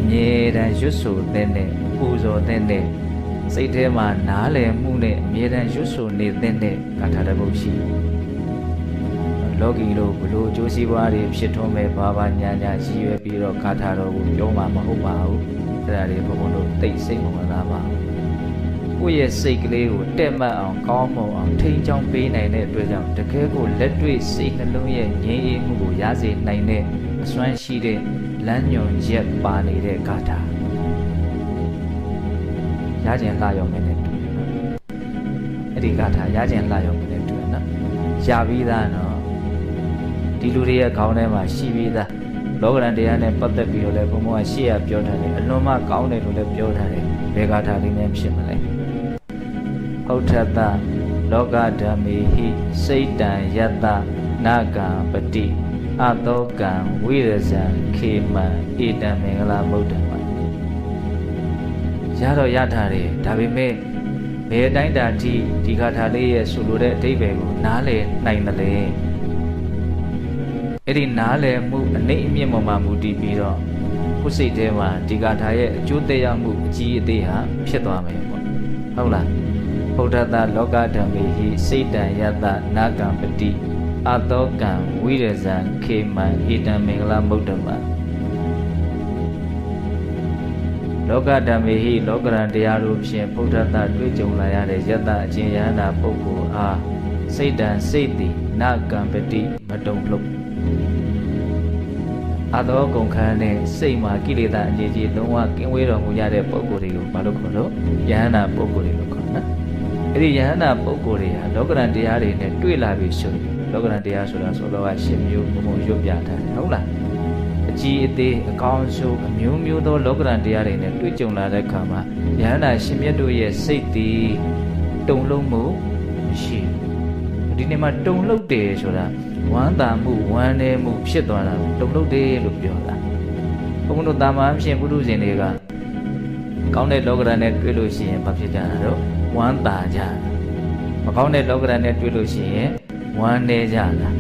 မြေတမ်းရွတ်ဆိုတဲ့နဲ့ပူဇော်တဲ့နဲ့စိတ်ထဲမှာနားလည်မှုနဲ့အမြဲတမ်းရွတ်ဆိုနေတဲ့နဲ့ဂါထာတစ်ပုဒ်ရှိလောကီတို့ဘလို့အကျိုးစီးပွားတွေဖြစ်ထွန်းမဲ့ဘာညာညာရည်ရွယ်ပြီးတော့ဂါထာတော်ကိုပြောမှာမဟုတ်ပါဘူးအဲ့ဒါတွေဘုံဘုံတို့သိစိတ်မဝင်လာပါဘူးကိုယ့်ရဲ့စိတ်ကလေးကိုတက်မှတ်အောင်ကောင်းမွန်အောင်ထိန်းချောင်းပေးနိုင်တဲ့အတွက်ကြောင့်တကယ်ကိုလက်တွေ့စိတ်နှလုံးရဲ့ငြိမ်းအေးမှုကိုရစေနိုင်တဲ့အစွမ်းရှိတဲ့လမ်းညွန်ချက်ပါနေတဲ့ဂါထာရခြင်းလှရောက်မယ်နဲ့တူတယ်နော်အဲ့ဒီဂါထာရခြင်းလှရောက်မယ်နဲ့တူတယ်နော်ရပြီးသားနော်ဒီလူတွေရဲ့ခေါင်းထဲမှာရှိပြီးသားလောကရန်တရားနဲ့ပတ်သက်ပြီးတော့လည်းဘုံဘုံကရှေ့ရပြောထားတယ်အလွန်မှကောင်းတယ်လို့လည်းပြောထားတယ်ဘယ်ဂါထာလေးနဲ့ဖြစ်မလဲဟုတ်ထတလောကဓမ္မေဟိစိတ်တံယတ္တနာကံပတိအတောကံဝိရဇံခေမံဣတံမင်္ဂလာမုဒ္ဒမရတော့ရထားတယ်ဒါပေမဲ့ဘယ်အတိုင်းတာထိဒီဂါထာလေးရဲ့ဆိုလိုတဲ့အဓိပ္ပာယ်ကိုနားလည်နိုင်တယ်လေအဲ့ဒီနားလည်မှုအနိမ့်အမြင့်ပေါ်မှာမူတည်ပြီးတော့ကိုယ်စိတ်ထဲမှာဒီဂါထာရဲ့အကျိုးသက်ရောက်မှုအကြီးအသေးဟာဖြစ်သွားမယ်ပေါ့ဟုတ်လားဘုဒ္ဓတာလောကဓမ္မေဟိစိတ်တံယတ္တနာကံပတိအတောကံဝိရဇံခေမံဣတံမင်္ဂလာမုဒ္ဒမလောကဓမ္မေဟိလောကရန်တရားတို့ဖြင့်ဘုဒ္ဓတာတွေ့ကြုံလာရတဲ့ယတ္တအကျဉ်းယန္တာပုဂ္ဂိုလ်အားစိတ်တံစိတ်တိနာကံပတိမတုံလို့အသောကုန်ခန်းနဲ့စိတ်မှာကိလေသာအငြိကြီးလုံးဝကင်းဝေးတော်မူရတဲ့ပုဂ္ဂိုလ်တွေကိုဘာလို့ခေါ်လို့ယဟန္တာပုဂ္ဂိုလ်တွေလို့ခေါ်နော်အဲ့ဒီယဟန္တာပုဂ္ဂိုလ်တွေဟာလောကရန်တရားတွေနဲ့တွေ့လာပြီဆိုရင်လောကရန်တရားဆိုတာဆိုတော့ရှင်မျိုးဘုံဘုံရွတ်ပြထားတယ်ဟုတ်လားအကြီးအသေးအကောင်းဆုံးအမျိုးမျိုးသောလောကရန်တရားတွေနဲ့တွေ့ကြုံလာတဲ့အခါမှာယဟန္တာရှင်မြတ်တို့ရဲ့စိတ်တည်တုန်လှုပ်မှုမရှိဘူးဒီနေ့မှာတုန်လှုပ်တယ်ဆိုတာဝမ်းသာမှုဝမ်းနည်းမှုဖြစ်သွားတာတုန်လှုပ်တယ်လို့ပြောတာဘုန်းဘုန်းတို့တာမန်အဖြစ်ပုထုဇဉ်တွေကကောင်းတဲ့လောကရန်နဲ့တွေ့လို့ရှိရင်ဘာဖြစ်ကြတာတော့ဝမ်းသာကြတာမကောင်းတဲ့လောကရန်နဲ့တွေ့လို့ရှိရင်ဝမ်းနည်းကြတာ